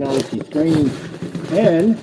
technology screen, and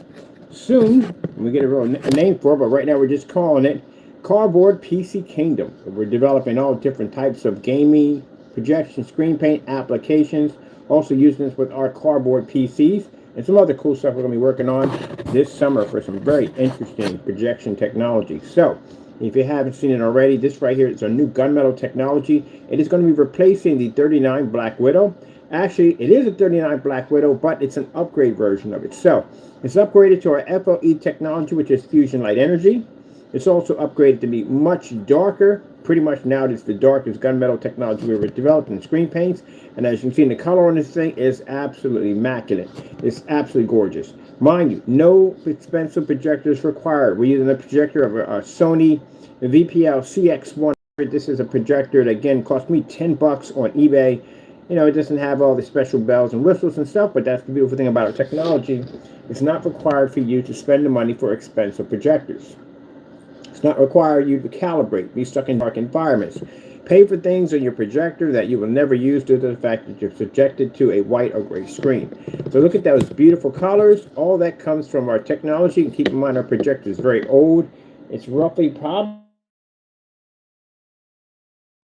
soon we get a real name for it, but right now we're just calling it Cardboard PC Kingdom. We're developing all different types of gaming, projection, screen paint applications, also using this with our cardboard PCs and some other cool stuff we're going to be working on this summer for some very interesting projection technology. So, if you haven't seen it already, this right here is our new gunmetal technology. It is going to be replacing the 39 Black Widow. Actually, it is a 39 Black Widow, but it's an upgrade version of it. So, it's upgraded to our FLE technology, which is fusion light energy. It's also upgraded to be much darker. Pretty much now it's the darkest gunmetal technology we ever developed in screen paints. And as you can see, the color on this thing is absolutely immaculate. It's absolutely gorgeous. Mind you, no expensive projectors required. We're using a projector of a Sony VPL CX100. This is a projector that, again, cost me 10 bucks on eBay. You know, it doesn't have all the special bells and whistles and stuff, but that's the beautiful thing about our technology. It's not required for you to spend the money for expensive projectors. It's not required you to calibrate, be stuck in dark environments. Pay for things on your projector that you will never use due to the fact that you're subjected to a white or gray screen. So look at those beautiful colors. All that comes from our technology. And keep in mind, our projector is very old. It's roughly probably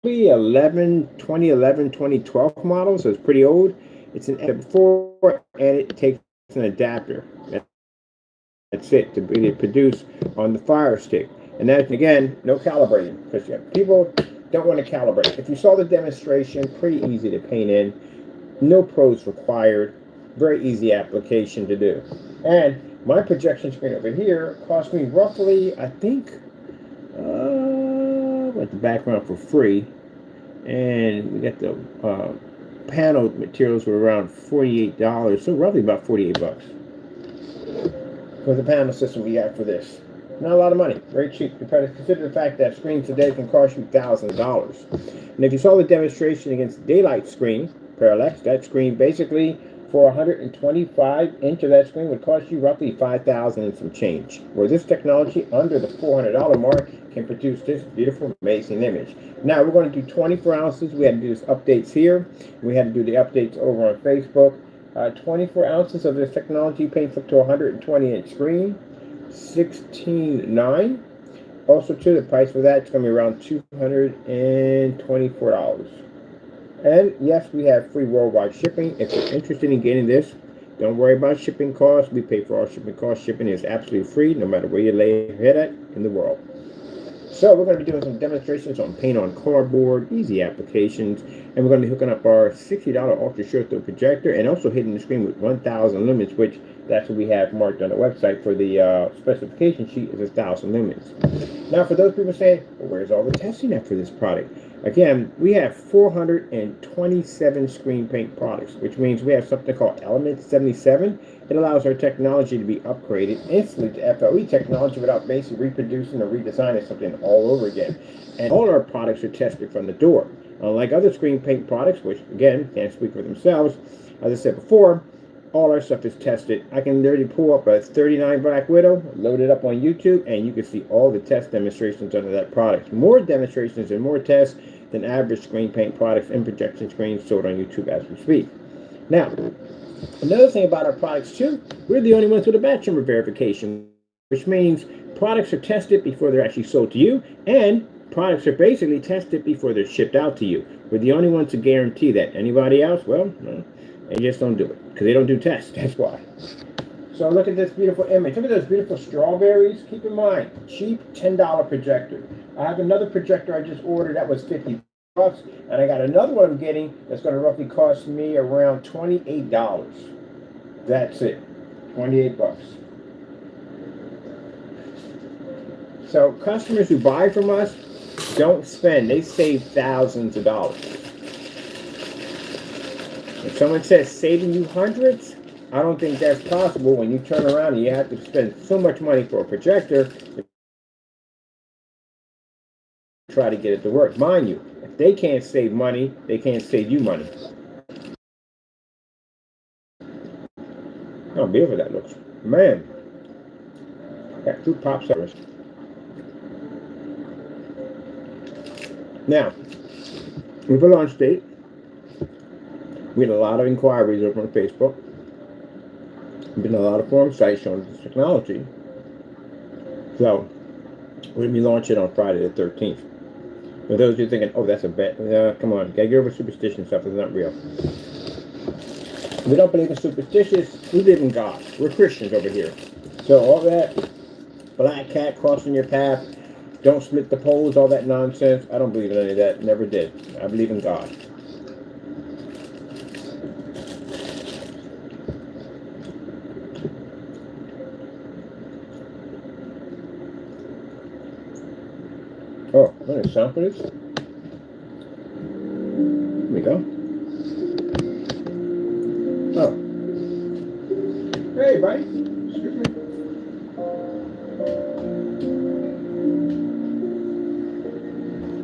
2012 model, so it's pretty old. It's an F4, and it takes an adapter. That's it, to be produced on the Fire Stick. And that, again, no calibrating, because people don't want to calibrate. If you saw the demonstration, pretty easy to paint in. No pros required. Very easy application to do. And my projection screen over here cost me roughly, I think, with the background for free. And we got the panel materials were around $48, so roughly about 48 bucks for the panel system we got for this. Not a lot of money, very cheap. Consider the fact that screens today can cost you thousands of dollars. And if you saw the demonstration against the daylight screen, parallax, that screen basically for 125 inch of that screen would cost you roughly $5,000 and some change. Where this technology under the $400 mark can produce this beautiful, amazing image. Now we're going to do 24 ounces. We had to do this updates here. We had to do the updates over on Facebook. 24 ounces of this technology paints up to 120 inch screen. $16.9. Also, too, the price for that is going to be around $224. And yes, we have free worldwide shipping. If you're interested in getting this, don't worry about shipping costs. We pay for all shipping costs. Shipping is absolutely free, no matter where you lay your head at in the world. So we're going to be doing some demonstrations on paint on cardboard, easy applications, and we're going to be hooking up our $60 ultra short throw projector and also hitting the screen with 1,000 lumens, which that's what we have marked on the website for the specification sheet is 1,000 lumens. Now, for those people saying, well, where's all the testing at for this product? Again, we have 427 screen paint products, which means we have something called Element 77. It allows our technology to be upgraded instantly to FLE technology without basically reproducing or redesigning something all over again. And all our products are tested from the door. Unlike other screen paint products, which again can't speak for themselves, as I said before, all our stuff is tested. I can literally pull up a 39 Black Widow, load it up on YouTube, and you can see all the test demonstrations under that product. More demonstrations and more tests than average screen paint products and projection screens sold on YouTube as we speak. Now, another thing about our products too, we're the only ones with a batch number verification, which means products are tested before they're actually sold to you, and products are basically tested before they're shipped out to you. We're the only ones to guarantee that. Anybody else? Well, no, they just don't do it because they don't do tests. That's why. So look at this beautiful image. Look at those beautiful strawberries. Keep in mind, cheap $10 projector. I have another projector I just ordered that was 50 bucks, and I got another one I'm getting that's going to roughly cost me around $28. That's it, 28 bucks. So customers who buy from us don't spend; they save thousands of dollars. If someone says saving you hundreds, I don't think that's possible when you turn around and you have to spend so much money for a projector to try to get it to work. Mind you, if they can't save money, they can't save you money. How beautiful that looks. Man, got two pop suckers. Now, with a launch date, we had a lot of inquiries over on Facebook. Been a lot of forum sites showing this technology. So we're gonna be launching on Friday the 13th. For those of you thinking, oh, that's a bet, come on, gotta get over superstition stuff. It's not real. We don't believe in superstitious. We live in God. We're Christians over here. So all that black cat crossing your path, don't split the poles, all that nonsense, I don't believe in any of that. Never did. I believe in God. Oh, what is sound for this? Here we go. Oh. Hey, buddy. Excuse me.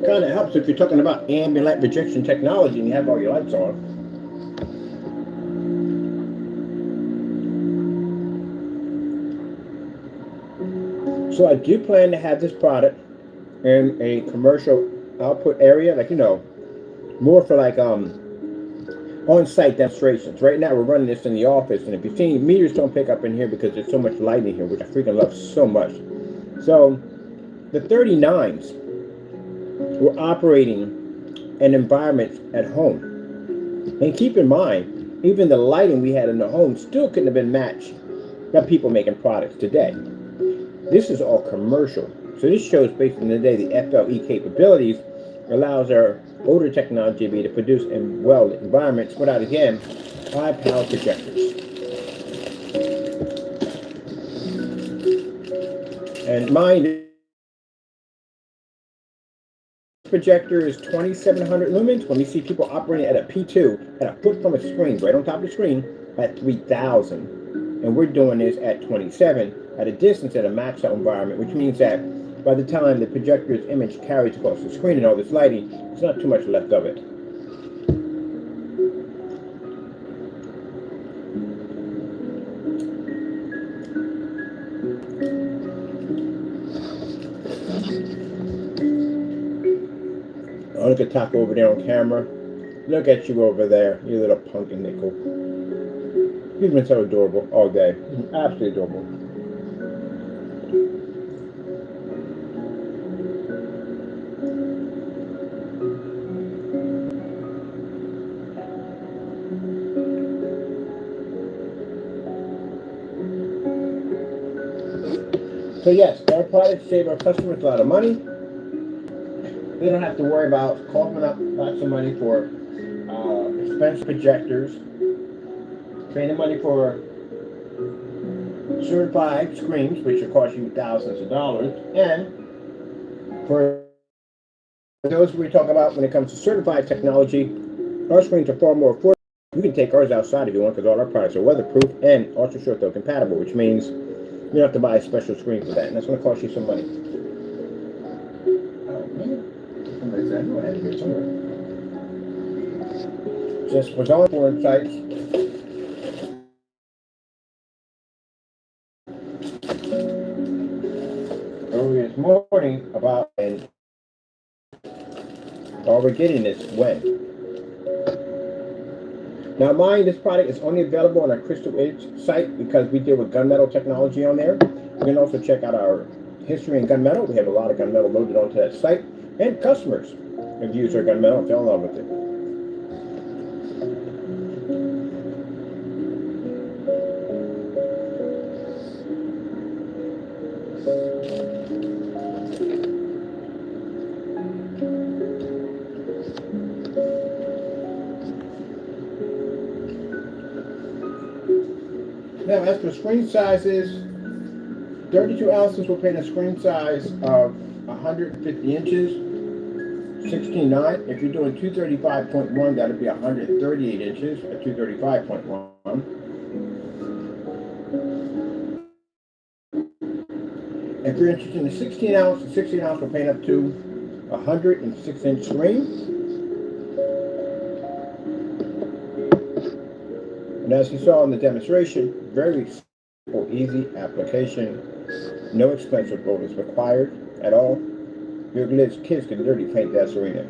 Kind of helps if you're talking about ambient light projection technology and you have all your lights on. So I do plan to have this product in a commercial output area, like, you know, more for like on-site demonstrations. Right now we're running this in the office, and if you've seen, meters don't pick up in here because there's so much light in here, which I freaking love so much. So the 39s were operating in environments at home. And keep in mind, even the lighting we had in the home still couldn't have been matched by people making products today. This is all commercial. So this shows basically in the day the FLE capabilities allows our older technology to be to produce in well-lit environments without, again, high-power projectors. And mind, this projector is 2,700 lumens. When we see people operating at a P2, at a foot from a screen, right on top of the screen, at 3,000. And we're doing this at 27, at a distance at a maxed out environment, which means that by the time the projector's image carries across the screen and all this lighting, there's not too much left of it. Oh, look at Taco over there on camera. Look at you over there, you little pumpkin nickel. He's been so adorable all day. Absolutely adorable. So yes, our products save our customers a lot of money. They don't have to worry about coughing up lots of money for expensive projectors, paying the money for certified screens, which will cost you thousands of dollars, and for those we talk about when it comes to certified technology, our screens are far more affordable. You can take ours outside if you want, because all our products are weatherproof and ultra short throw compatible, which means you don't have to buy a special screen for that, and that's going to cost you some money. Oh man, I know I had it here somewhere. Just was on foreign sites. Early this morning about, and all we're getting is when. Now mind, this product is only available on our Crystal Edge site because we deal with gunmetal technology on there. You can also check out our history in gunmetal. We have a lot of gunmetal loaded onto that site, and customers have used our gunmetal and fell in love with it. Now, as for screen sizes, 32 ounces will paint a screen size of 150 inches, 16:9. If you're doing 235.1, that'll be 138 inches at 235.1. If you're interested in the 16 ounce, the 16 ounce will paint up to 106-inch screen. And as you saw in the demonstration, very simple, easy application. No expensive gold is required at all. Your kids can literally paint that arena.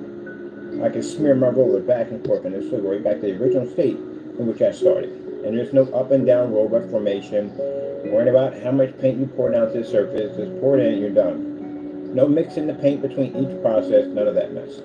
I can smear my roller back and forth and it'll still go right back to the original state in which I started. And there's no up and down roll reformation. Worrying about how much paint you pour down to the surface. Just pour it in and you're done. No mixing the paint between each process, none of that mess.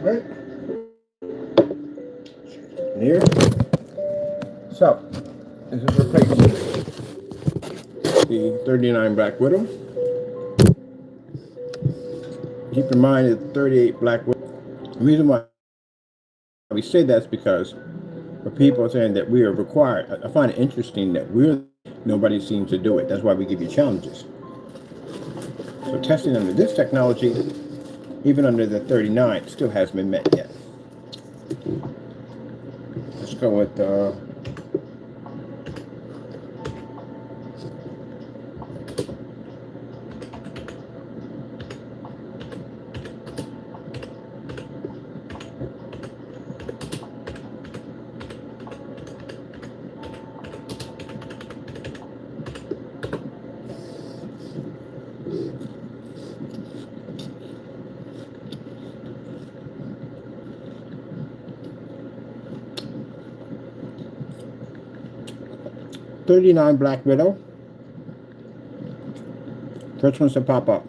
Right here. So this is replacing the 39 Black Widow. Keep in mind that 38 Black Widow. The reason why we say that's because for people are saying that we are required. I find it interesting that nobody seems to do it. That's why we give you challenges. So testing under this technology, even under the 39, still hasn't been met yet. Let's go with 39 Black Widow. First one's to pop up.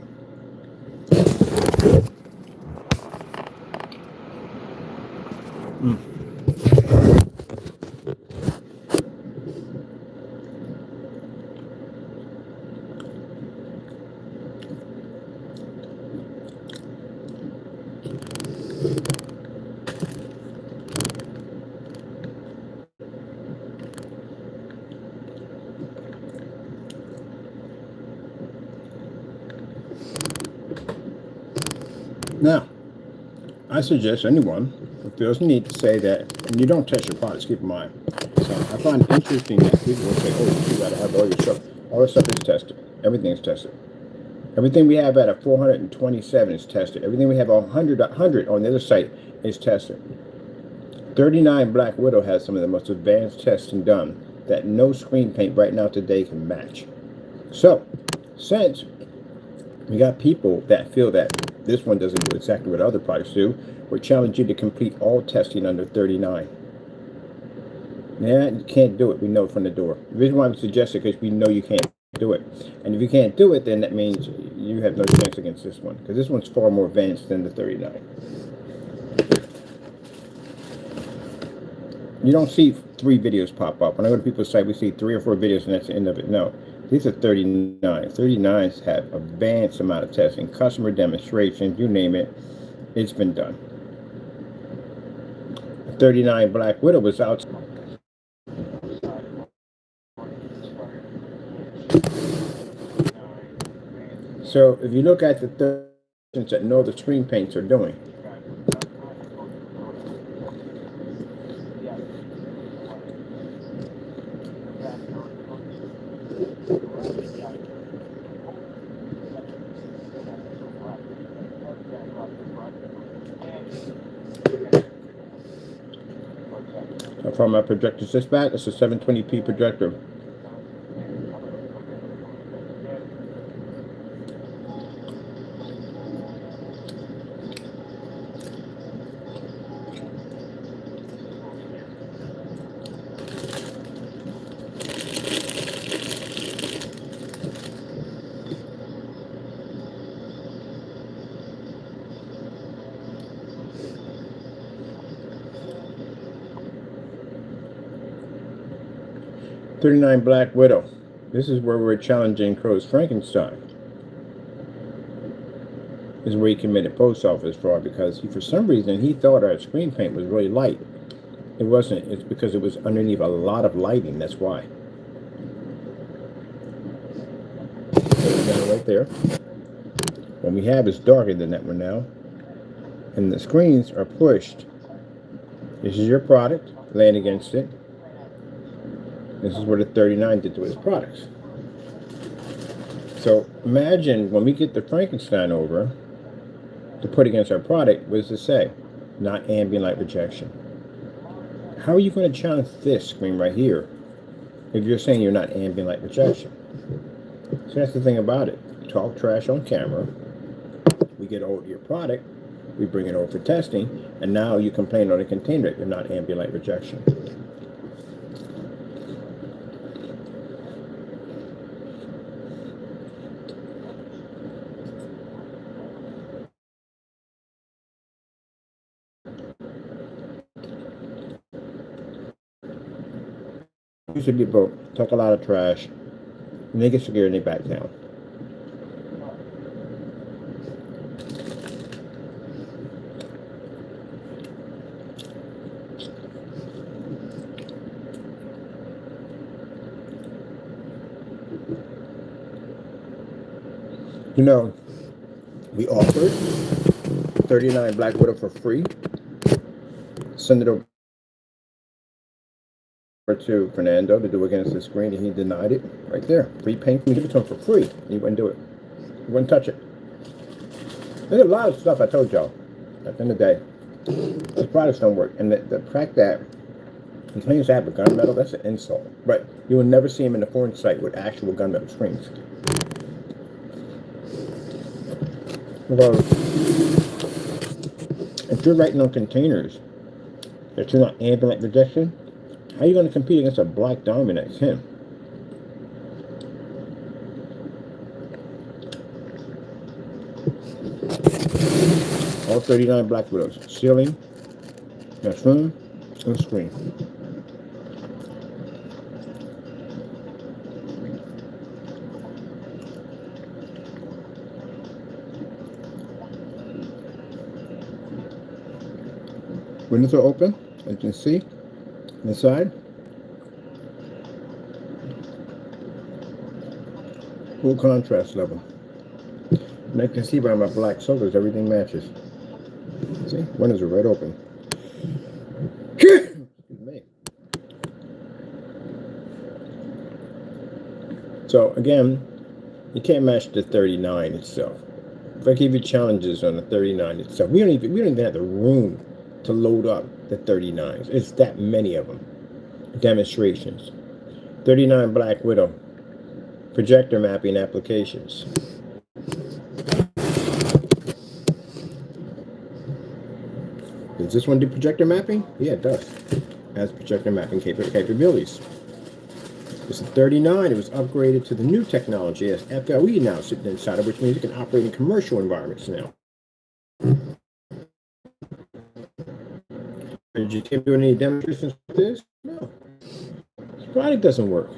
Now, I suggest anyone who feels the need to say that, and you don't test your products, keep in mind. So I find it interesting that people will say, oh, you gotta have all your stuff. All the stuff is tested. Everything is tested. Everything we have at a 427 is tested. Everything we have 100 on the other site is tested. 39 Black Widow has some of the most advanced testing done that no screen paint right now today can match. So, since we got people that feel that this one doesn't do exactly what other products do, we challenge you to complete all testing under 39. Yeah, you can't do it. We know from the door. The reason why we suggest it is because we know you can't do it. And if you can't do it, then that means you have no chance against this one, because this one's far more advanced than the 39. You don't see 3 videos pop up. When I go to people's site, we see 3 or 4 videos and that's the end of it. No, these are 39. 39s have advanced amount of testing, customer demonstrations, you name it, it's been done. 39 Black Widow was out. So if you look at the things that no other screen paints are doing, from my projector back, it's a 720p projector. 39 Black Widow. This is where we're challenging Crow's Frankenstein. This is where he committed post office fraud because for some reason he thought our screen paint was really light. It wasn't. It's because it was underneath a lot of lighting. That's why. Right there. What we have is darker than that one now. And the screens are pushed. This is your product, laying against it. This is what the 39 did to his products. So imagine when we get the Frankenstein over to put against our product, what does it say? Not ambient light rejection. How are you going to challenge this screen right here if you're saying you're not ambient light rejection? So that's the thing about it. You talk trash on camera, we get over your product, we bring it over for testing, and now you complain on the container that you're not ambient light rejection. Usually people talk a lot of trash, and they get scared and they back down. You know, we offered 39 Black Widow for free. Send it over to Fernando to do against the screen, and he denied it right there. Free paint, we give it to him for free, and he wouldn't do it. He wouldn't touch it. There's a lot of stuff I told y'all. At the end of the day, these products don't work. And the fact that he claims to have a gunmetal, that's an insult. But you will never see him in the foreign site with actual gunmetal screens. Well, if you're writing on containers that you're not ambient light rejection, how are you going to compete against a black diamond that's him? All 39 Black Widows. Ceiling, bathroom, and screen. Windows are open, as you can see. Inside, full contrast level. And I can see by my black sodas, everything matches. See, windows are right open. Excuse me. So again, you can't match the 39 itself. If I give you challenges on the 39 itself, we don't even have the room to load up the 39s. It's that many of them. Demonstrations. 39 Black Widow. Projector mapping applications. Does this one do projector mapping? Yeah, it does. It has projector mapping capabilities. It's a 39. It was upgraded to the new technology as FLE now sitting inside it, which means it can operate in commercial environments now. Did you keep doing any demonstrations with this? No. This product doesn't work.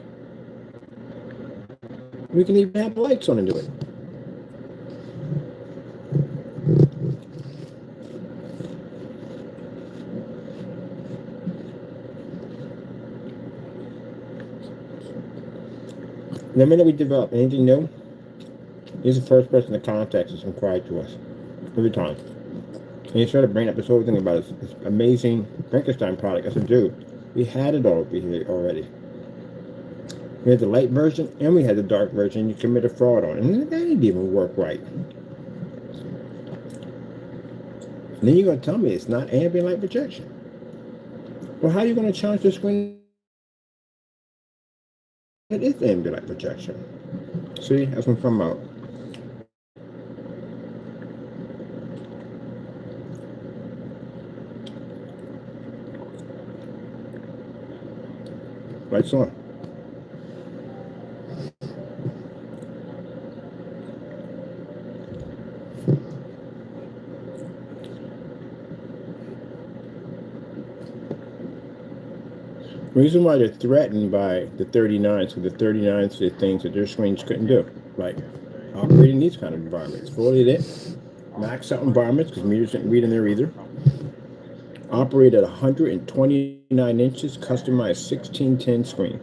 We can even have lights on and do it. The minute we develop anything new, he's the first person to contact us and cry to us. Every time. And he started bringing up this whole thing about this amazing Frankenstein product. I said, dude, we had it over here already. We had the light version and we had the dark version you committed fraud on. And that didn't even work right. And then you're going to tell me it's not ambient light projection. Well, how are you going to challenge the screen? It is ambient light projection. See, that's what I'm talking about. Lights on. Reason why they're threatened by the 39s, because the 39s did things that their screens couldn't do, like operating these kind of environments. Fully lit, max out environments, because meters didn't read in there either. Operate at 129 inches, customized 1610 screen.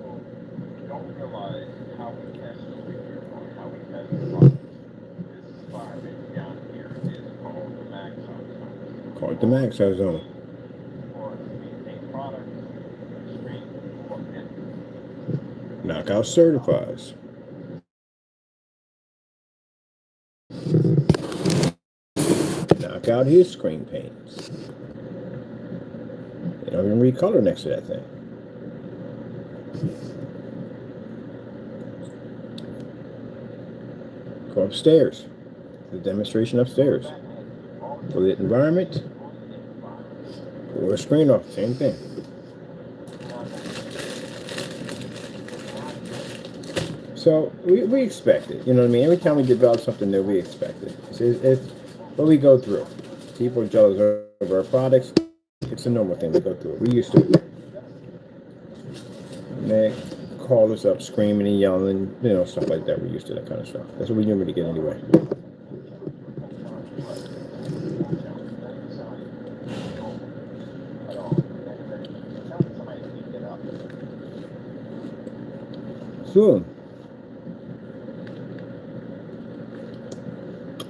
Call it the max zone. Knockout certifies. Knock out his screen paints. They don't even read color next to that thing. Go upstairs. The demonstration upstairs. For the environment, or a screen off, same thing. So we expect it. You know what I mean? Every time we develop something new, we expect it. It's what we go through. People are jealous over our products. It's a normal thing to go through. We used to it. And they call us up screaming and yelling, you know, stuff like that. We're used to that kind of stuff. That's what we normally get anyway. Soon.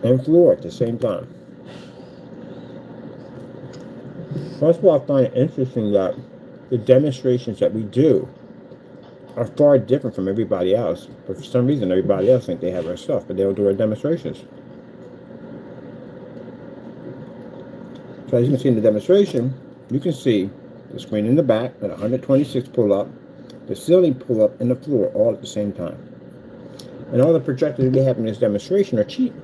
And floor at the same time. First of all, I find it interesting that the demonstrations that we do are far different from everybody else. But for some reason, everybody else thinks they have our stuff, but they don't do our demonstrations. So as you can see in the demonstration, you can see the screen in the back at 126 pull up, the ceiling pull up, and the floor all at the same time. And all the projectors we have in this demonstration are cheap.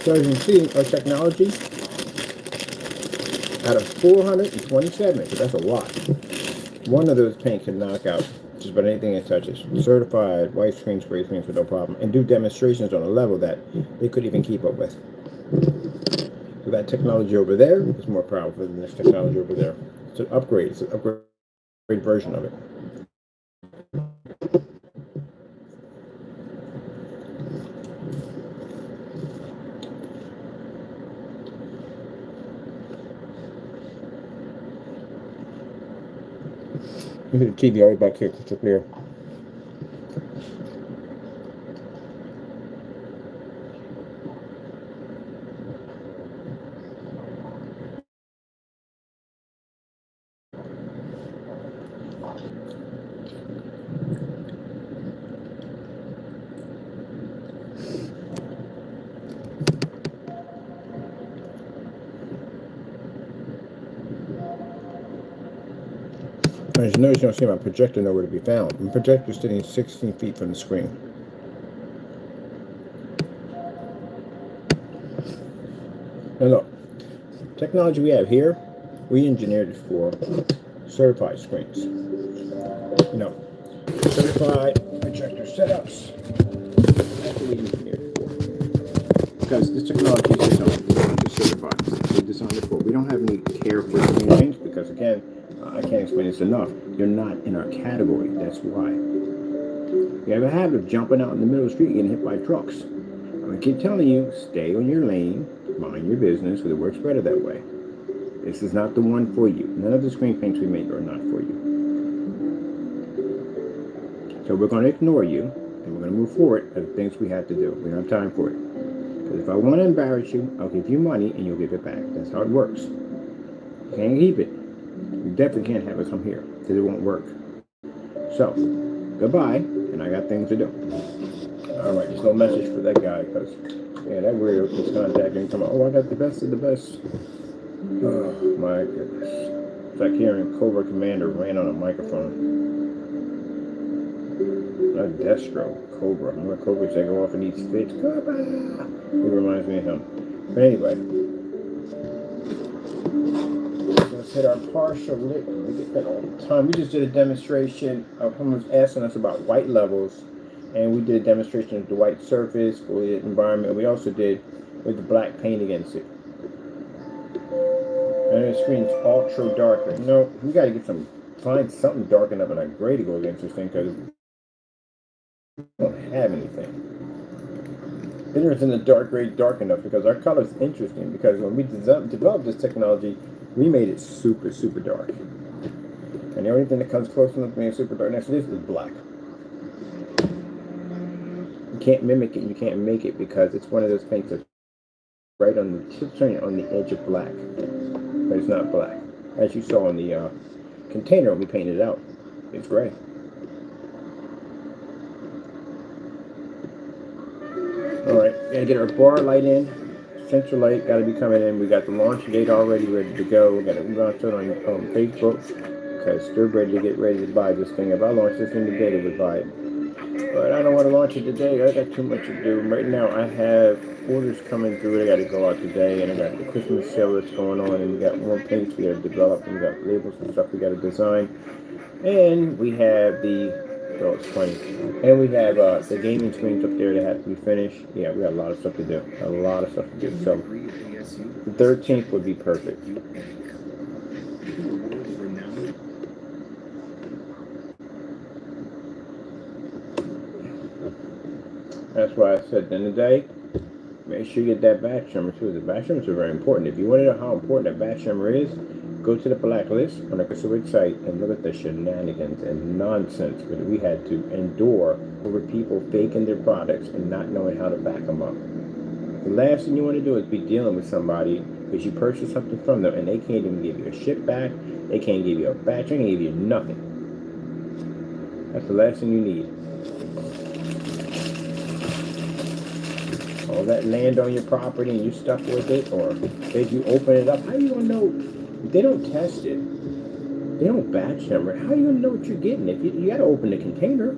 So as you can see, our technology, out of 427, so that's a lot. One of those paints can knock out just about anything it touches. Certified white screen, spray screens with no problem, and do demonstrations on a level that they couldn't even keep up with. So that technology over there is more powerful than this technology over there. It's an upgrade. It's an upgrade version of it. Look at the TV all the way back here, crystal clear. As you notice, you don't see my projector nowhere to be found. My projector is sitting 16 feet from the screen. Now look, technology we have here, we engineered it for certified screens. You know, certified projector setups. That's what we engineered it for. Because this technology is certified. It's designed it for. We don't have any care for screen because again, I can't explain this enough. You're not in our category. That's why. You have a habit of jumping out in the middle of the street getting hit by trucks. I'm going to keep telling you, stay on your lane, mind your business, because it works better that way. This is not the one for you. None of the screen paints we make are not for you. So we're going to ignore you, and we're going to move forward to the things we have to do. We don't have time for it. Because if I want to embarrass you, I'll give you money, and you'll give it back. That's how it works. You can't keep it. You definitely can't have it come here, because it won't work. So, goodbye, and I got things to do. Alright, just no message for that guy, because, yeah, that weirdo was contacting me, talking about, oh, I got the best of the best. Oh, my goodness. It's like hearing Cobra Commander ran on a microphone. Not Destro, Cobra. Remember Cobra take off and eats fish? Cobra! He reminds me of him. But anyway, let's hit our partial lit. We get that all the time. We just did a demonstration of someone was asking us about white levels, and we did a demonstration of the white surface for the environment. We also did with the black paint against it. And the screen's ultra dark. No, we gotta get find something dark enough in our gray to go against this thing because we don't have anything. It isn't the dark gray dark enough because our color is interesting because when we developed this technology, we made it super, super dark. And the only thing that comes close enough to being super dark next to this is black. You can't mimic it, you can't make it because it's one of those paints that's right on the tips on the edge of black. But it's not black. As you saw in the container when we painted it out, it's gray. Alright, gotta get our bar light in. Central light gotta be coming in. We got the launch date already ready to go. We're gonna launch it on Facebook because they're ready to get ready to buy this thing. If I launched this thing today, they would buy it. But I don't want to launch it today. I got too much to do. Right now, I have orders coming through. They got to go out today, and I got the Christmas sale that's going on, and we got more paints we got to develop, and we got labels and stuff we got to design, and we have oh, it's funny. And we have the gaming screens up there that have to be finished. Yeah, we got a lot of stuff to do. A lot of stuff to do. So the 13th would be perfect. That's why I said at the end of the day, make sure you get that batch number too. The batch numbers are very important. If you want to know how important that batch number is, go to the blacklist on our Pacific site and look at the shenanigans and nonsense that we had to endure over people faking their products and not knowing how to back them up. The last thing you want to do is be dealing with somebody because you purchased something from them and they can't even give you a ship back, they can't give you a batch, they can't give you nothing. That's the last thing you need. All that land on your property and you stuck with it, or if you open it up, how are you gonna know? If they don't test it, they don't batch number it, how are you gonna know what you're getting? If you gotta open the container,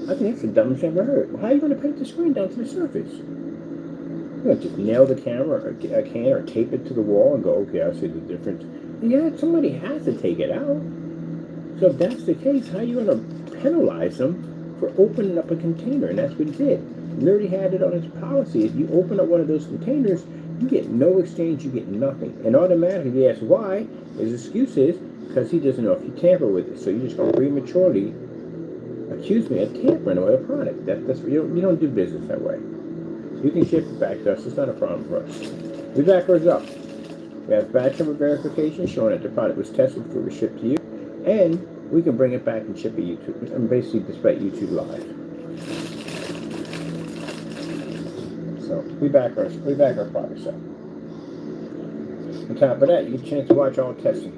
I think that's the dumbest thing I've ever heard. Well, how are you gonna paint the screen down to the surface? You don't just nail the camera or a can or tape it to the wall and go, okay, I see the difference. Yeah, somebody has to take it out. So if that's the case, how are you gonna penalize them for opening up a container? And that's what he did. He already had it on his policy. If you open up one of those containers, you get no exchange, you get nothing. And automatically, he asks why. His excuse is because he doesn't know if you tamper with it. So you're just going to prematurely accuse me of tampering with a product. That's you don't do business that way. You can ship it back to us. It's not a problem for us. We back ours up. We have batch number verification showing that the product was tested before it was shipped to you. And we can bring it back and ship it YouTube and basically display YouTube live. So we back our products up. On top of that, you get a chance to watch all testing.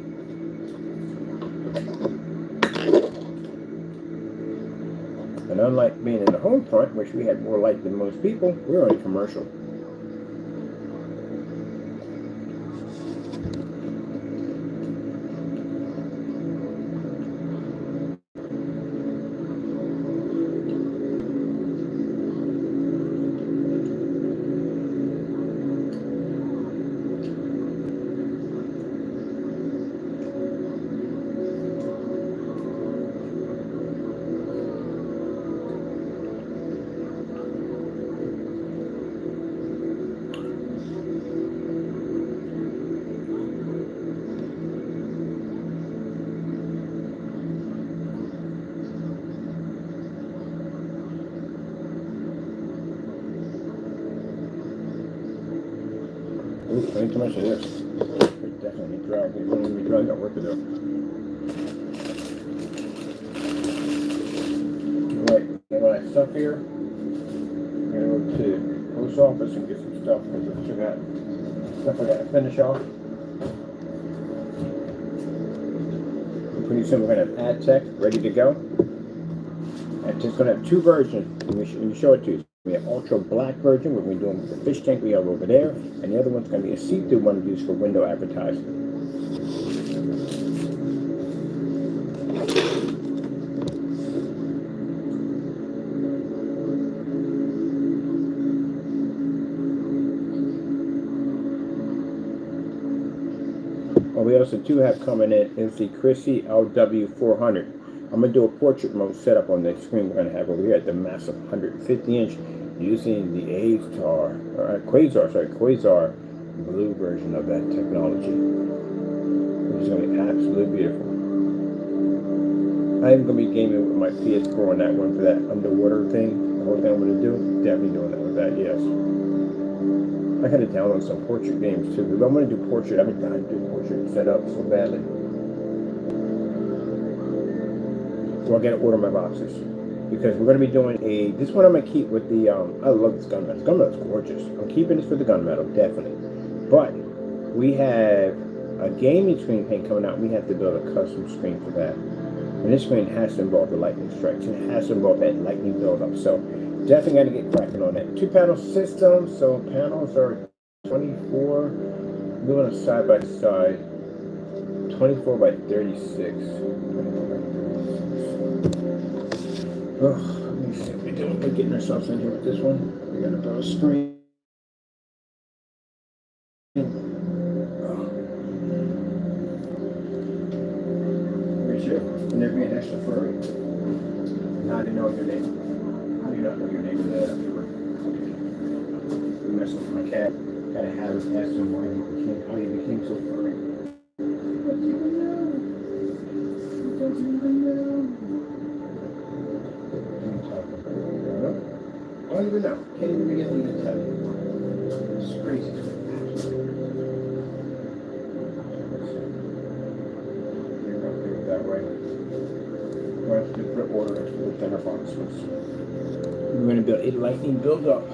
And unlike being in the home front, which we had more light than most people, we're on commercial. Ooh, I need too much of this. We definitely need drag. We got work to do. Alright, get all that stuff here. I'm gonna go to the post office and get some stuff because I still got stuff I gotta finish off. Pretty soon we're gonna have ad tech ready to go. And it's gonna have two versions. Let me show it to you. We have ultra black version, we're going to be doing the fish tank we have over there, and the other one's going to be a see-through one used for window advertising. we also do have coming in is the Chrissy LW400. I'm going to do a portrait mode setup on the screen we're going to have over here at the massive 150-inch using the Quasar blue version of that technology, which is going to be absolutely beautiful. I'm going to be gaming with my PS4 on that one for that underwater thing. The whole thing I'm going to do, definitely doing that with that, yes. I had to download some portrait games too, because I'm going to do portrait. I've been dying to do portrait setup so badly. So I got to order my boxes, because we're going to be doing this one I'm going to keep with the, I love this gunmetal. This gunmetal's gorgeous. I'm keeping this for the gunmetal, definitely. But we have a gaming screen paint coming out. We have to build a custom screen for that. And this screen has to involve the lightning strikes. It has to involve that lightning buildup. So definitely got to get cracking on that. 2-panel system. So panels are 24. Doing a side by side. 24 by 36. Ugh, let me see what we're doing. We're getting ourselves in here with this one. We got to build a screen. And they're being extra furry. Now they know your name. How do you not know your name? You mess with my cat. Gotta have his ask him how he became so furry. He doesn't even know. He doesn't even know. I don't even know. Can't even begin to tell you. It's crazy. That way. We're going to put order for the thinner boxes. We're going to build a lightning build-up.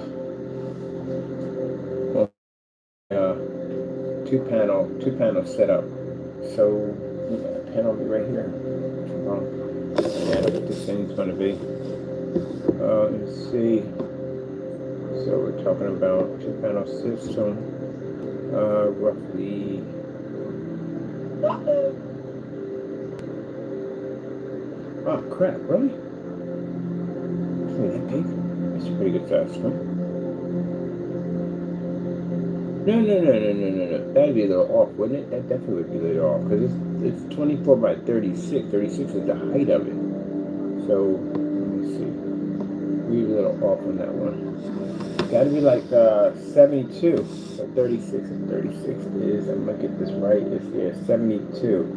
Two-panel setup. So we got a panel right here. And what this thing's going to be. Let's see. So we're talking about two-panel system. Roughly. Oh crap, really? It's only that big? That's a pretty good size, huh? No. That'd be a little off, wouldn't it? That definitely would be a little off, because it's 24 by 36. 36 is the height of it. So, let me see. We're a little off on that one. Gotta be like 72. So 36 and 36 is, I'm gonna get this right, it's here, 72.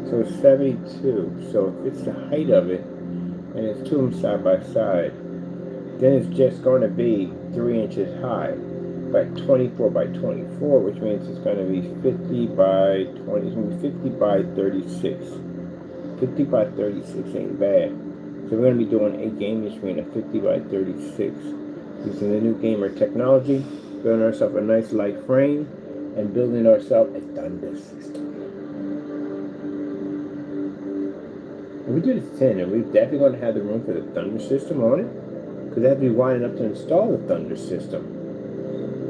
So it's 72. So if it's the height of it, and it's two of them side by side, then it's just going to be 3 inches high, by 24 by 24, which means it's going to be 50 by 20. It's going to be 50 by 36. 50 by 36 ain't bad. So we're going to be doing a gaming screen of 50 by 36, using the new gamer technology, building ourselves a nice light frame, and building ourselves a thunder system. We do this thin, and we're definitely going to have the room for the thunder system on it, because they have to be wide enough to install the thunder system.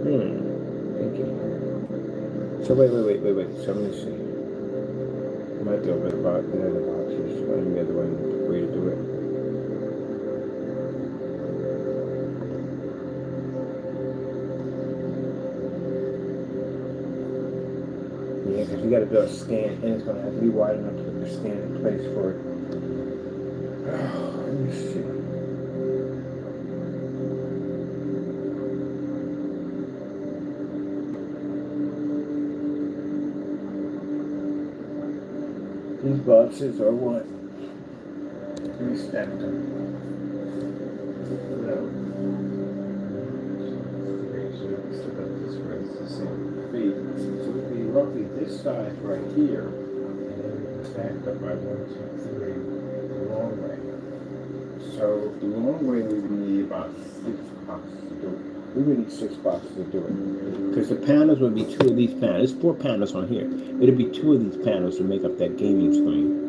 Thinking. So wait. So let me see. I might do a bit about the other boxes. Find the other way to do it. Yeah, because you got to build a stand, and it's going to have to be wide enough to put the stand in place for it. Let me see. These boxes are what? 3 stacked them. So let's look at this way. It's the same feet. So it would be roughly this size right here, and then we can stack up by 1, 2, 3 the long way. So the long way we would need about 6 boxes to do it. We would need 6 boxes to do it. Because the panels would be 2 of these panels. There's 4 panels on here. It'll be 2 of these panels to make up that gaming screen.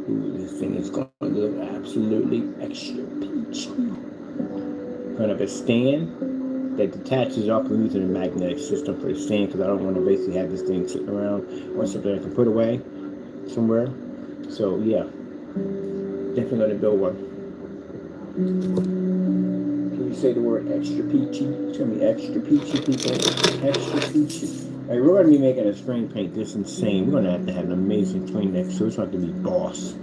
Ooh, this thing is going to look absolutely extra peachy. Going to have a stand that detaches off. We're using a magnetic system for the stand, because I don't want to basically have this thing sitting around or something I can put away somewhere. So yeah, definitely going to build one. Can you say the word extra peachy? It's going to be extra peachy, people. Extra peachy. Hey, we're going to be making a screen paint this insane. We're going to have an amazing screen next, so it's going to be boss.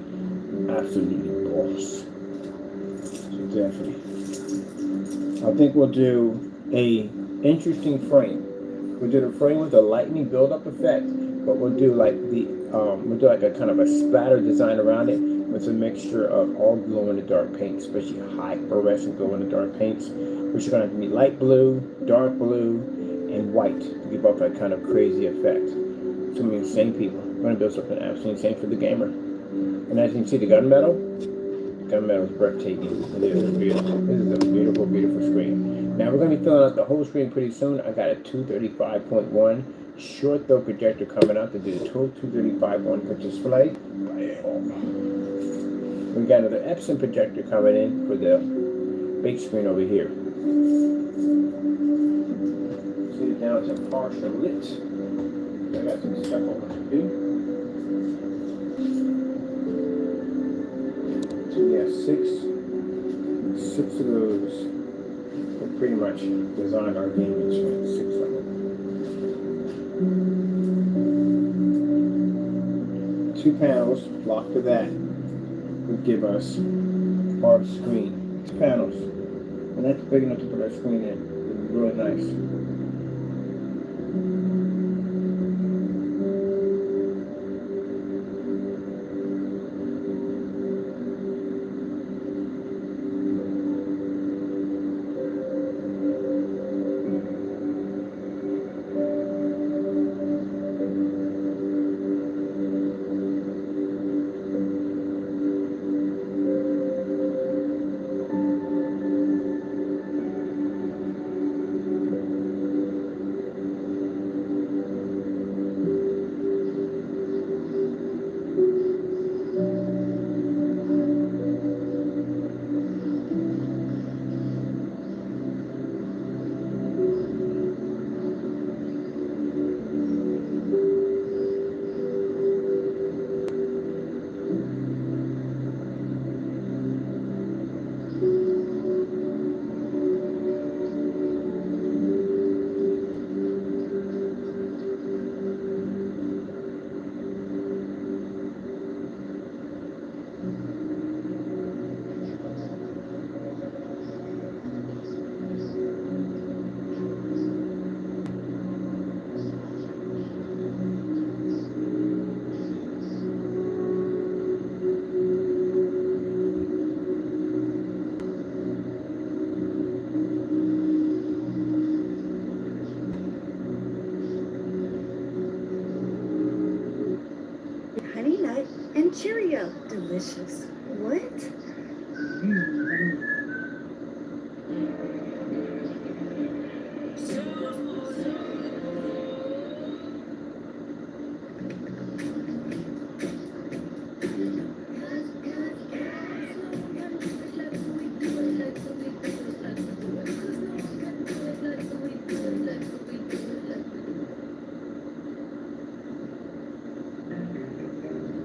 Absolutely boss. So definitely. I think we'll do a interesting frame. We'll do the frame with the lightning build-up effect, but we'll do like we'll do like a kind of a splatter design around it with a mixture of all glow-in-the-dark paints, especially high fluorescent glow-in-the-dark paints, which are going to be light blue, dark blue, and white to give off that kind of crazy effect. It's going to be insane, people. We're going to build something absolutely insane for the gamer. And as you can see, the gunmetal is breathtaking. It is beautiful. This is a beautiful, beautiful screen. Now we're going to be filling out the whole screen pretty soon. I got a 235.1 short throw projector coming out to do the 235.1 for display. We got another Epson projector coming in for the big screen over here. See it now, it's a partial lit. I got some stuff I want to do. So we have six of those. We pretty much designed our gaming screen, 6 of them. 2 panels locked to that would give us our screen. 2 panels. And that's big enough to put our screen in. It'd be really nice. Honey nut and Cheerio. Delicious. What?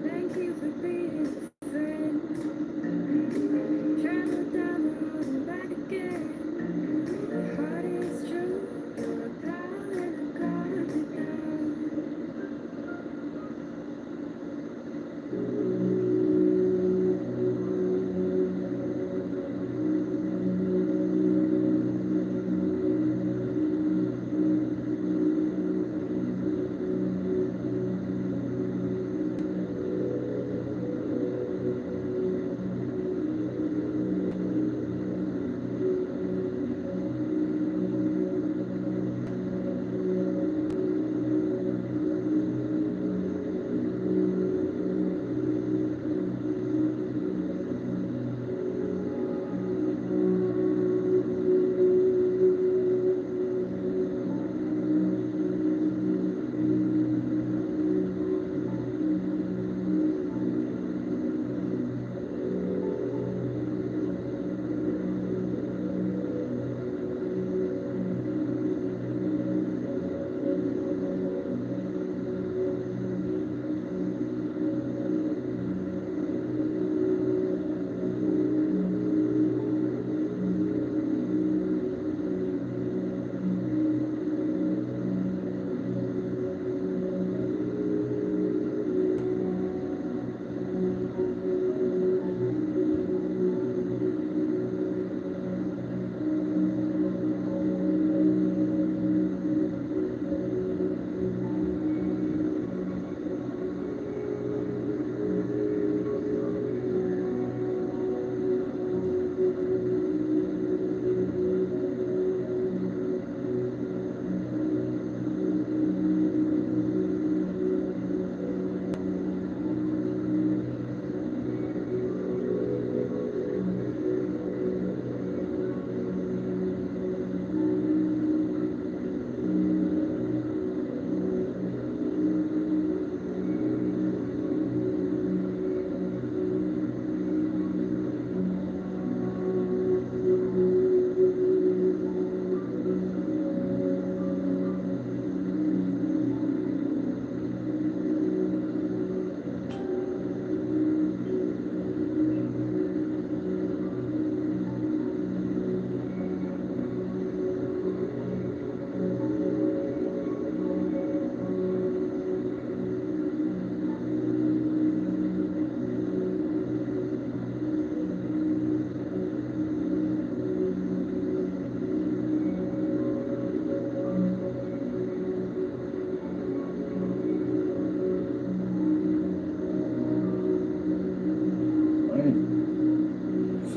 Thank you for being a friend.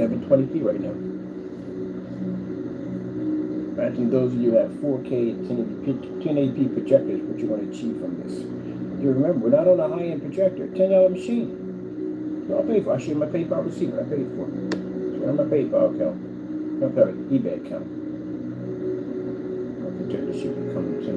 720p right now. Imagine those of you who have 4K 1080p projectors, what you're going to achieve from this. You remember, we're not on a high-end projector, $10 machine. So I'll pay for it. I'll show you my PayPal receipt what I paid for it. So on my PayPal account. No, sorry, eBay account. My projector should be coming to $10.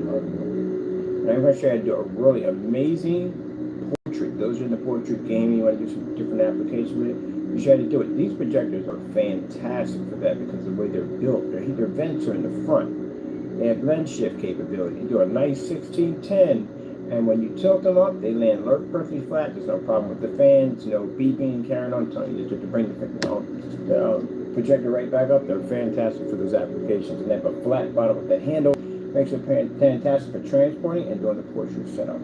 And I'm going to show you how to do a really amazing portrait. Those are in the portrait game. You want to do some different applications with it. You should have to do it. These projectors are fantastic for that because of the way they're built. Their vents are in the front. They have lens shift capability. You do a nice 1610, and when you tilt them up, they land perfectly flat. There's no problem with the fans, no beeping and carrying on. Telling you to bring the projector right back up. They're fantastic for those applications. And they have a flat bottom with the handle. Makes it fantastic for transporting and doing the portrait setup.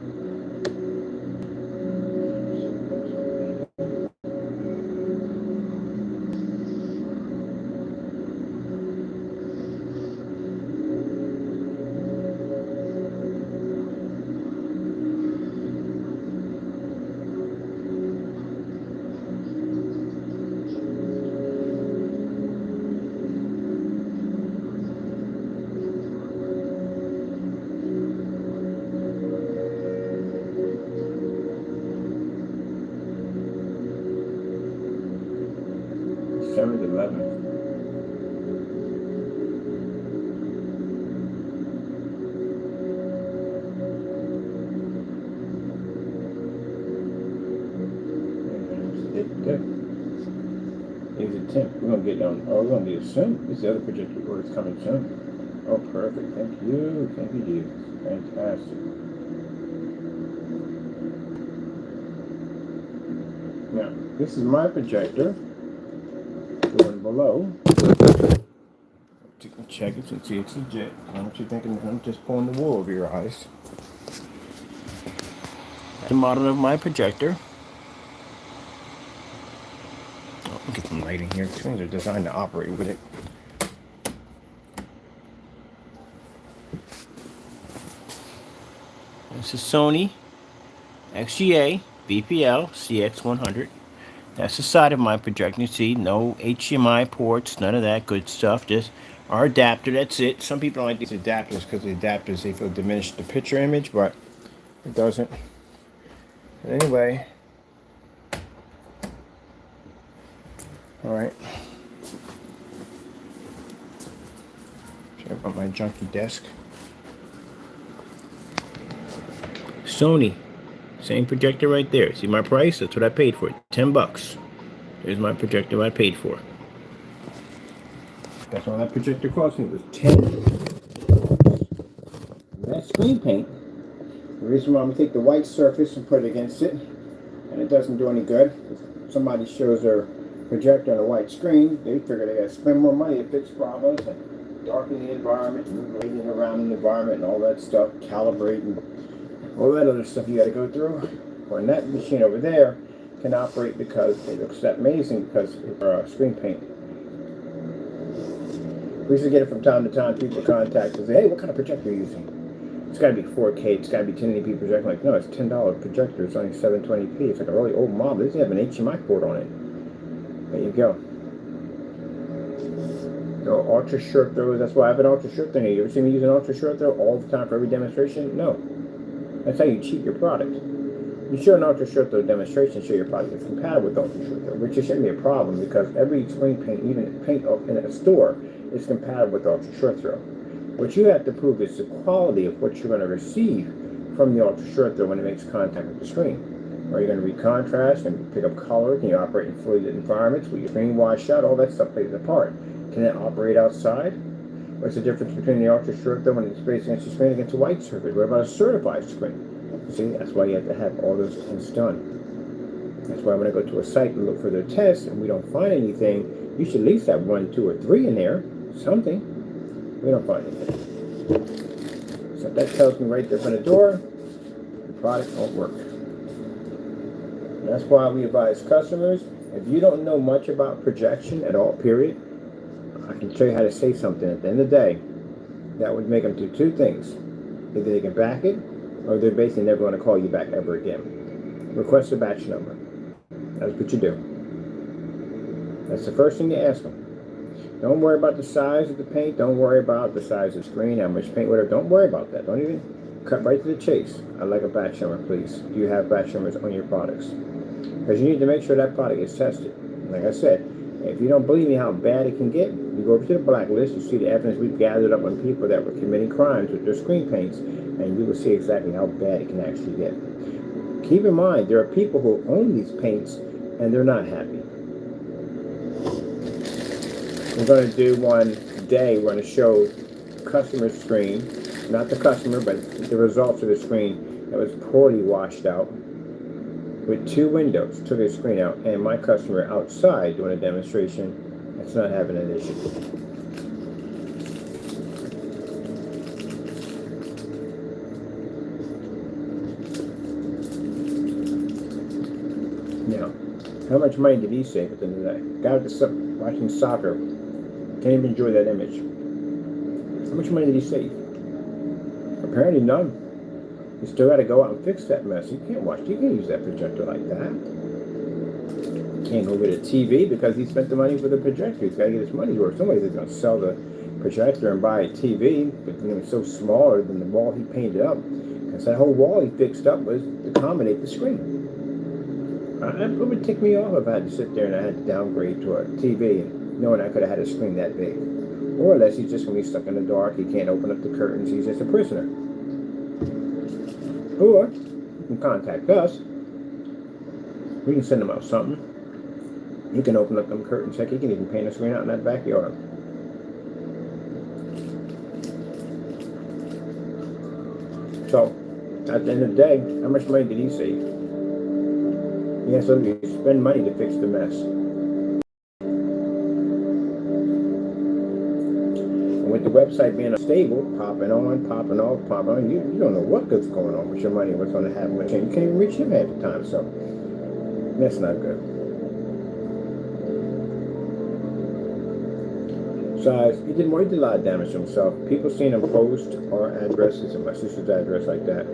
December 11th. Here's a 10. We're going to get down. Oh, we're going to get it soon. This is the other projector order is coming soon. Oh, perfect. Thank you. Thank you, Jesus. Fantastic. Now, this is my projector. Going below. You can check it and see it's legit. I don't want you thinking I'm just pulling the wool over your eyes. The model of my projector. Oh, we'll get some lighting here. Things are designed to operate with it. This is Sony XGA VPL CX100. That's the side of my projector. You see, no HDMI ports, none of that good stuff. Just our adapter, that's it. Some people don't like these adapters because the adapters, they feel diminish the picture image, but it doesn't. But anyway. Alright. Check out my junky desk. Sony. Same projector right there. See my price? That's what I paid for it. $10. There's my projector I paid for. That's all that projector cost me was $10. That screen paint. The reason why I'm gonna take the white surface and put it against it, and it doesn't do any good. If somebody shows their projector on a white screen, they figure they gotta spend more money to fix problems and darken the environment, move lighting around the environment and all that stuff, calibrating. All that other stuff you got to go through. When that machine over there can operate because it looks that amazing because it's screen paint. We used to get it from time to time. People contact us and say, "Hey, what kind of projector are you using?" It's got to be 4K. It's got to be 1080p projector. I'm like, no, it's $10 projector. It's only 720p. It's like a really old model. It doesn't have an HDMI port on it. There you go. So ultra short throws. That's why I have an ultra short throw. You ever see me use an ultra short throw all the time for every demonstration? No. That's how you cheat your product. You show an ultra short throw demonstration, show your product is compatible with ultra short throw, which shouldn't be a problem because every screen paint, even paint in a store, is compatible with ultra short throw. What you have to prove is the quality of what you're going to receive from the ultra short throw when it makes contact with the screen. Are you going to read contrast and pick up color? Can you operate in fully lit environments? Will your screen wash out? All that stuff plays a part. Can it operate outside? What's the difference between the ultra short throw when it's based against the screen against a white surface? What about a certified screen? See, that's why you have to have all those tests done. That's why when I go to a site and look for their tests and we don't find anything, you should at least have 1, 2, or 3 in there. Something. We don't find anything. So that tells me right there from the door, the product won't work. And that's why we advise customers, if you don't know much about projection at all, period, I can show you how to say something at the end of the day that would make them do 2 things. Either they can back it, or they're basically never going to call you back ever again. Request a batch number. That's what you do. That's the first thing you ask them. Don't worry about the size of the paint. Don't worry about the size of the screen, how much paint, whatever. Don't worry about that. Don't even cut right to the chase. I'd like a back shimmer, please. Do you have back shimmers on your products? Because you need to make sure that product is tested. Like I said, if you don't believe me how bad it can get, you go over to the blacklist, you see the evidence we've gathered up on people that were committing crimes with their screen paints, and you will see exactly how bad it can actually get. Keep in mind, there are people who own these paints, and they're not happy. We're going to do one day, we're going to show customer's screen, not the customer, but the results of the screen that was poorly washed out with 2 windows, took his screen out, and my customer outside doing a demonstration that's not having an issue. Now, how much money did he save at the end of the day? Guy with the watching soccer, can't even enjoy that image. How much money did he save? Apparently none. You still got to go out and fix that mess. You can't use that projector like that. You can't go get a TV because he spent the money for the projector. He's got to get his money's worth. Somebody's going to sell the projector and buy a TV, but it was so smaller than the wall he painted up. Because that whole wall he fixed up was to accommodate the screen. It would tick me off if I had to sit there and I had to downgrade to a TV, knowing I could have had a screen that big. Or unless he's just going to be stuck in the dark, he can't open up the curtains, he's just a prisoner. Or you can contact us. We can send him out something. You can open up them curtains. Heck, you can even paint a screen out in that backyard. So, at the end of the day, how much money did he save? He has to spend money to fix the mess. With the website being unstable, popping on, popping off, popping on, you don't know what's going on with your money, what's going to happen with you. You can't even reach him half the time, so that's not good. Besides, he did a lot of damage to himself. People seeing him post our addresses and my sister's address like that,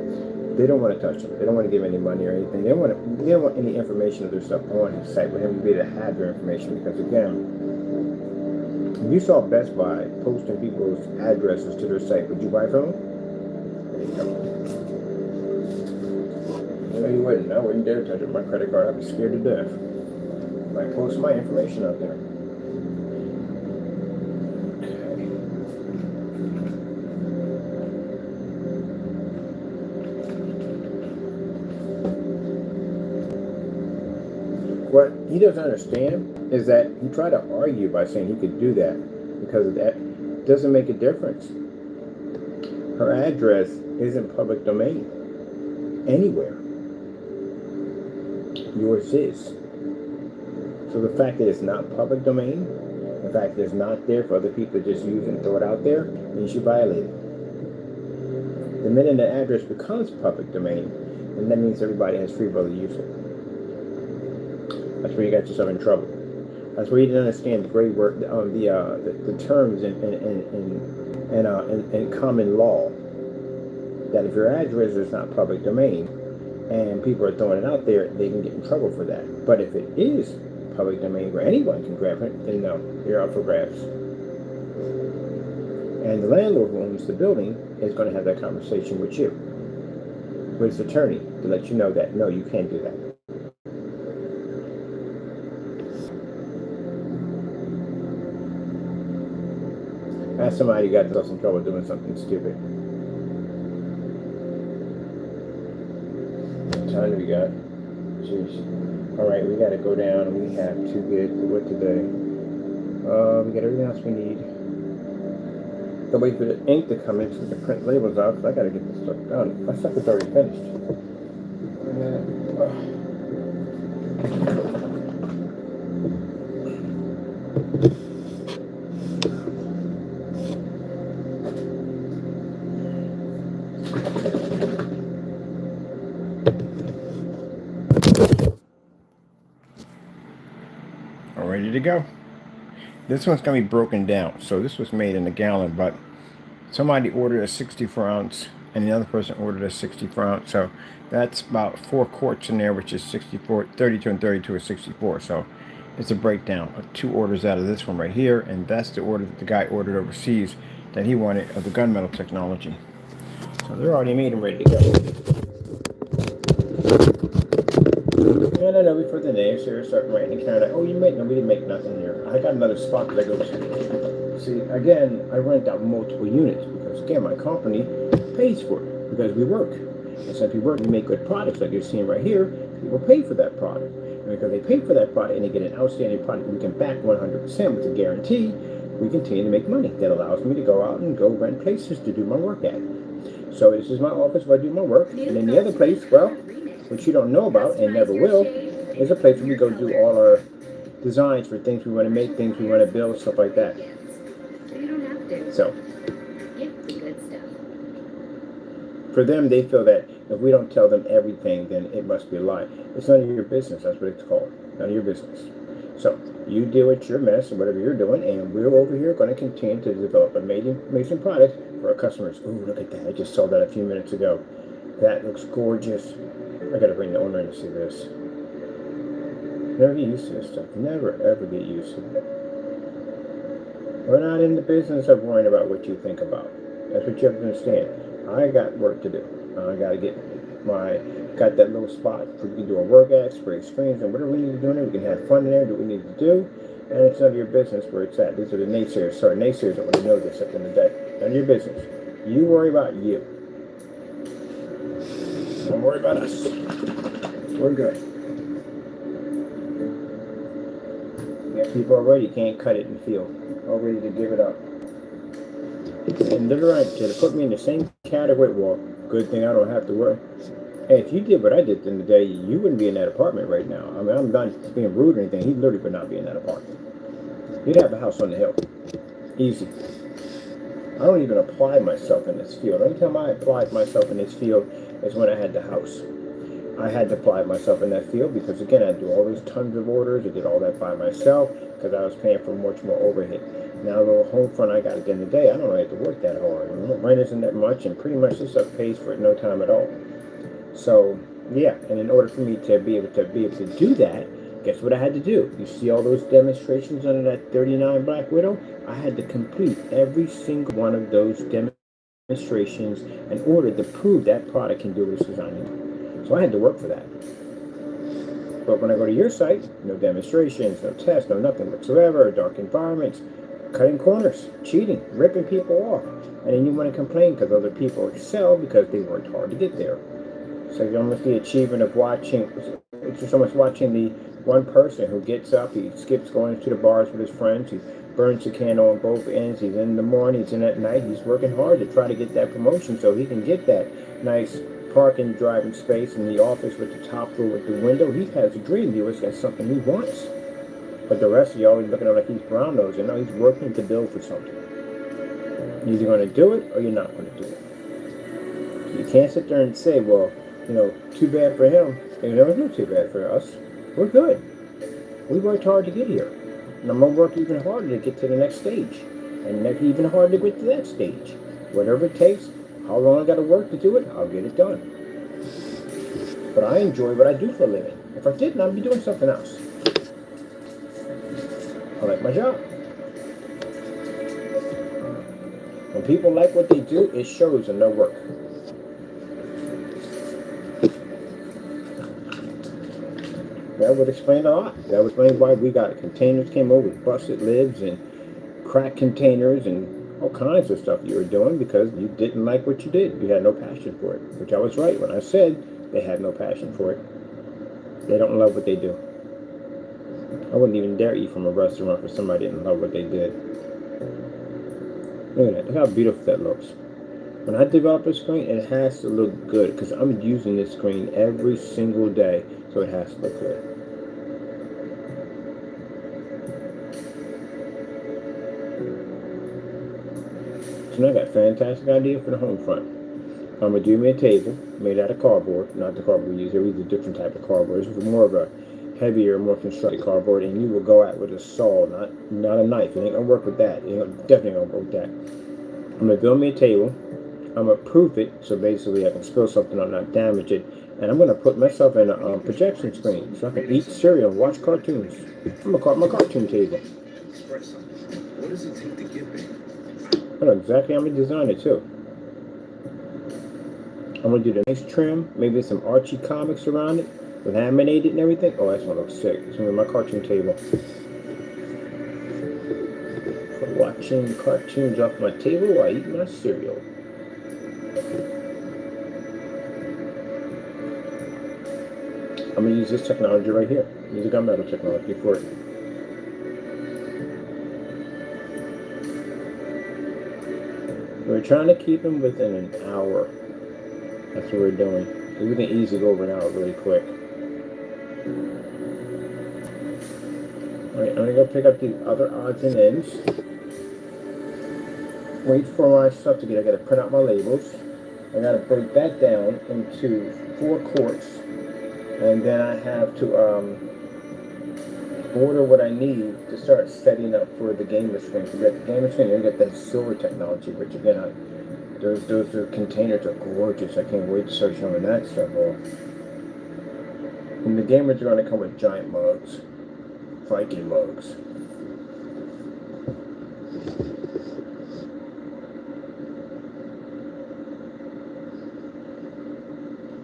they don't want to touch him. They don't want to give any money or anything. They don't want any information of their stuff on his site for him to be able to have their information, because again, if you saw Best Buy posting people's addresses to their site, would you buy from them? There you go. No, you wouldn't. I wouldn't dare touch it with my credit card. I'd be scared to death. I might post my information out there. Okay. What he doesn't understand is that he tried to argue by saying he could do that because of that. It doesn't make a difference. Her address isn't public domain anywhere. Yours is. So the fact that it's not public domain, the fact that it's not there for other people to just use and throw it out there, means you violate it. The minute the address becomes public domain, then that means everybody has free will to use it. That's where you got yourself in trouble. That's where you didn't understand the great word, the terms in common law. That if your address is not public domain and people are throwing it out there, they can get in trouble for that. But if it is public domain where anyone can grab it, then no, you're out for grabs. And the landlord who owns the building is going to have that conversation with you, with his attorney, to let you know that no, you can't do that. Ask somebody who got themselves in trouble doing something stupid. What time do we got? Jeez. Alright, we gotta go down. We have to get what today? We got everything else we need. Gotta wait for the ink to come in so we can print labels out, because I gotta get this stuff done. My stuff is already finished. Ready to go. This one's gonna be broken down. So this was made in a gallon, but somebody ordered a 64 ounce and the other person ordered a 64 ounce. So that's about 4 quarts in there, which is 64, 32 and 32 is 64. So It's a breakdown of 2 orders out of this one right here, and that's the order that the guy ordered overseas that he wanted of the gunmetal technology. So they're already made and ready to go. And I know before the names here start writing in Canada, oh, you make no, we didn't make nothing here. I got another spot that I go to. See, again, I rent out multiple units because, again, my company pays for it because we work. And since we work, we make good products like you're seeing right here, people pay for that product. And because they pay for that product and they get an outstanding product we can back 100% with a guarantee, we continue to make money. That allows me to go out and go rent places to do my work at. So this is my office where I do my work. And then the other place, well, which you don't know about and never will, is a place where we go do all our designs for things we want to make, things we want to build, stuff like that. So, for them, they feel that if we don't tell them everything, then it must be a lie. It's none of your business. That's what it's called. None of your business. So, you deal with your mess or whatever you're doing, and we're over here going to continue to develop amazing products for our customers. Ooh, look at that. I just saw that a few minutes ago. That looks gorgeous. I got to bring the owner in to see this. Never get used to this stuff. Never, ever get used to it. We're not in the business of worrying about what you think about. That's what you have to understand. I got work to do. I got to get got that little spot where we can do a work at, spray screens, and whatever we need to do in there, we can have fun in there, do what we need to do, and it's none of your business where it's at. These are the naysayers. Sorry, naysayers don't want to know this at the end of the day. None of your business. You worry about you. Don't worry about us. We're good. Yeah, people already can't cut it in the field. All ready to give it up. And they're right to put me in the same category. Well, good thing I don't have to work. Hey, if you did what I did in the day, you wouldn't be in that apartment right now. I mean, I'm not being rude or anything. He literally would not be in that apartment. He'd have a house on the hill. Easy. I don't even apply myself in this field. The only time I applied myself in this field is when I had the house. I had to apply myself in that field because, again, I do all those tons of orders. I did all that by myself because I was paying for much more overhead. Now, a little home front I got at the end of the day, I don't have to work that hard. Rent isn't that much, and pretty much this stuff pays for it no time at all. So, yeah, and in order for me to be able to do that, guess what I had to do? You see all those demonstrations under that 39 Black Widow? I had to complete every single one of those demonstrations in order to prove that product can do what it's designed to do. So I had to work for that. But when I go to your site, no demonstrations, no tests, no nothing whatsoever, dark environments, cutting corners, cheating, ripping people off. And then you want to complain because other people excel because they worked hard to get there. So you almost the achievement of watching, it's just almost watching the one person who gets up, he skips going to the bars with his friends, he burns the candle on both ends, he's in the morning, he's in at night, he's working hard to try to get that promotion so he can get that nice parking driving space in the office with the top floor with the window. He has a dream, he always got something he wants. But the rest of you always looking at him like he's brown nosed, and no, he's working to build for something. You're either going to do it or you're not going to do it. You can't sit there and say, well, you know, too bad for him. And there was no too bad for us. We're good. We worked hard to get here. And I'm going to work even harder to get to the next stage. And even harder to get to that stage. Whatever it takes, how long I got to work to do it, I'll get it done. But I enjoy what I do for a living. If I didn't, I'd be doing something else. I like my job. When people like what they do, it shows in their work. That would explain a lot. That would explain why we got containers came over with busted lids and cracked containers and all kinds of stuff you were doing because you didn't like what you did. You had no passion for it, which I was right when I said they had no passion for it. They don't love what they do. I wouldn't even dare eat from a restaurant if somebody didn't love what they did. Look at that. Look how beautiful that looks. When I develop a screen, it has to look good because I'm using this screen every single day, so it has to look good. So now I got a fantastic idea for the home front. I'm going to do me a table made out of cardboard, not the cardboard we use here. We use a different type of cardboard. This is more of a heavier, more constructed cardboard, and you will go out with a saw, not a knife. You ain't going to work with that. You're definitely going to work with that. I'm going to build me a table. I'm going to proof it, so basically I can spill something or not damage it, And I'm going to put myself in a projection screen so I can eat cereal and watch cartoons. I'm going to call it my cartoon table. What does it take to get there? I know exactly how I'm going to design it too. I'm going to do the nice trim, maybe some Archie comics around it, with laminated and everything. Oh, that's going to look sick. It's going to be my cartoon table. For watching cartoons off my table while I eat my cereal. I'm going to use this technology right here. Use the gunmetal technology for it. We're trying to keep them within an hour. That's what we're doing. We can easily go over an hour really quick. Alright, I'm going to go pick up the other odds and ends. Wait for my stuff to get. I got to print out my labels. I got to break that down into 4 quarts. And then I have to order what I need to start setting up for the gamer screen. So you got the gamer screen, you got that silver technology, which again, those containers are gorgeous. I can't wait to start showing that stuff off. And the gamers are going to come with giant mugs, Viking mugs.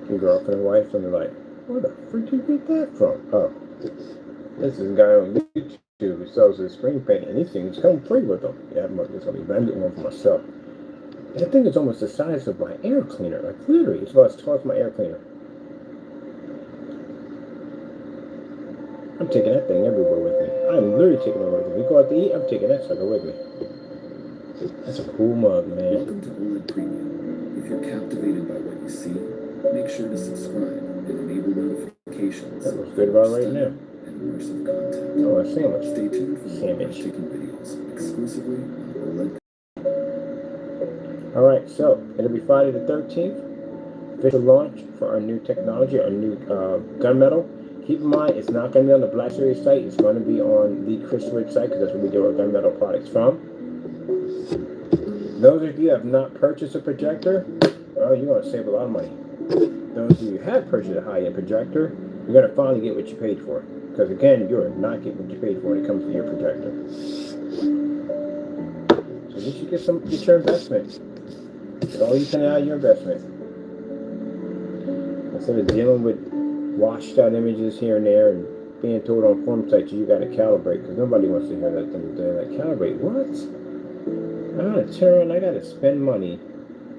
Your girlfriend and wife, and they're like, where the freak did you get that from? Oh, this is a guy on YouTube who sells his screen paint, and these things come free with them. Yeah, I'm going to get one for myself. That thing is almost the size of my air cleaner. Like, literally, it's about as tall as my air cleaner. I'm taking that thing everywhere with me. I'm literally taking it with me. We go out to eat, I'm taking that sucker with me. That's a cool mug, man. Welcome to OLED Premium. If you're captivated by what you see, make sure to subscribe and enable notifications. That looks good about right now. And immersive content. Oh, a sandwich. Stay tuned for more Sandwich. breathtaking videos exclusively on OLED. Alright, so it'll be Friday the 13th. Official launch for our new technology, our new gunmetal. Keep in mind, it's not going to be on the Black Series site. It's going to be on the Chris Ridge site because that's where we do our gunmetal products from. Those of you who have not purchased a projector, well, you're going to save a lot of money. Those of you who have purchased a high-end projector, you're going to finally get what you paid for. Because again, you're not getting what you paid for when it comes to your projector. So you should get your investment. Get all you can out of your investment. Instead of dealing with washed out images here and there and being told on forum sites you got to calibrate, because nobody wants to hear that thing. They're like, calibrate what? I gotta turn, I gotta spend money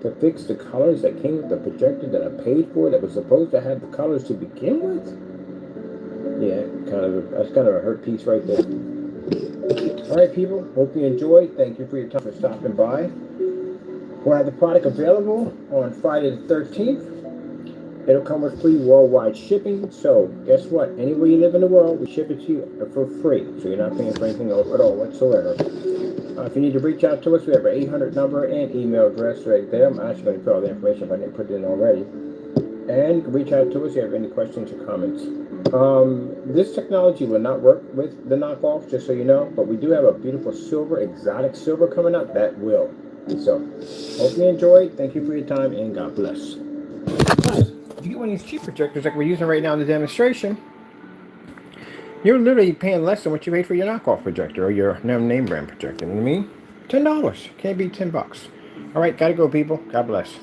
to fix the colors that came with the projector that I paid for that was supposed to have the colors to begin with? Yeah, that's kind of a hurt piece right there. Alright people, hope you enjoyed. Thank you for your time for stopping by. We'll have the product available on Friday the 13th. It'll come with free worldwide shipping. So guess what? Anywhere you live in the world, we ship it to you for free. So you're not paying for anything at all whatsoever. If you need to reach out to us, we have our 800 number and email address right there. I'm actually going to put all the information if I didn't put it in already. And reach out to us if you have any questions or comments. This technology will not work with the knockoff, just so you know. But we do have a beautiful silver, exotic silver coming out that will. So, hope you enjoyed. Thank you for your time, and God bless. Guys, if you get one of these cheap projectors like we're using right now in the demonstration, you're literally paying less than what you paid for your knockoff projector or your name brand projector. You know what I mean? $10. Can't beat $10. All right, gotta go, people. God bless.